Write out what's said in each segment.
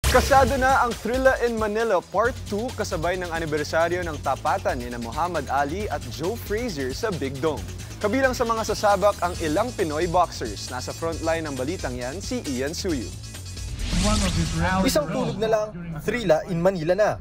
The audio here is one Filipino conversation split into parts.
Kasado na ang Thrilla in Manila Part 2 kasabay ng anibersaryo ng tapatan ni Muhammad Ali at Joe Frazier sa Big Dome. Kabilang sa mga sasabak ang ilang Pinoy boxers. Nasa frontline ng balitang yan si Ian Suyu. Isang tulog na lang, Thrilla in Manila na.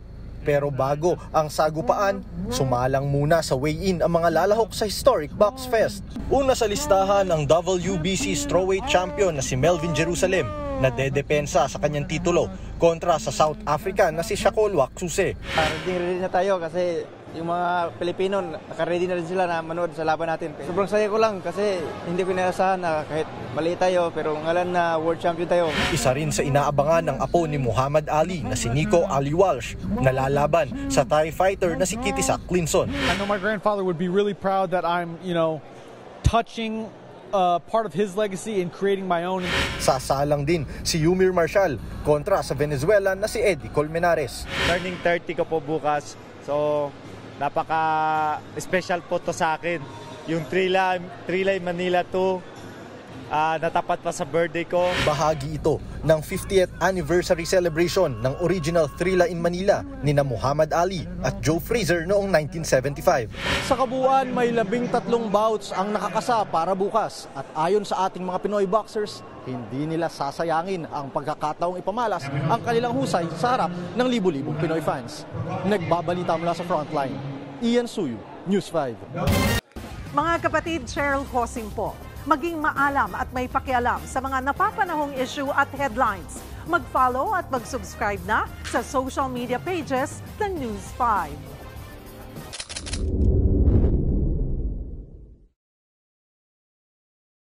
Pero bago ang sagupaan, sumalang muna sa weigh-in ang mga lalahok sa historic Box Fest. Una sa listahan ang WBC Strawweight Champion na si Melvin Jerusalem na dedepensa sa kanyang titulo kontra sa South African na si Shakur Waksuse. Ready na tayo kasi yung mga Pilipino naka-ready na rin sila na manood sa laban natin. Sobrang saya ko lang kasi hindi ko inaasahan na kahit mali tayo pero ngalan na world champion tayo. Isa rin sa inaabangan ng apo ni Muhammad Ali na si Nico Ali Walsh na lalaban sa Thai fighter na si Kitisak Clinson. I know my grandfather would be really proud that I'm, touching part of his legacy and creating my own. Sasalang din si Yumir Marshall kontra sa Venezuela na si Eddie Colmenares. Turning 30 ko po bukas, so napaka-special po to sa akin. Yung Thrilla in Manila 2, natapat pa sa birthday ko. Bahagi ito ng 50th anniversary celebration ng original Thrilla in Manila ni Muhammad Ali at Joe Frazier noong 1975. Sa kabuuan, may 13 bouts ang nakakasa para bukas. At ayon sa ating mga Pinoy boxers, hindi nila sasayangin ang pagkakataong ipamalas ang kanilang husay sa harap ng libu-libong Pinoy fans. Nagbabalita mula sa frontline, Ian Suyu, News 5. Mga kapatid, Cheryl Cosing po. Maging maalam at may pakialam sa mga napapanahong issue at headlines. Mag-follow at mag-subscribe na sa social media pages ng News 5.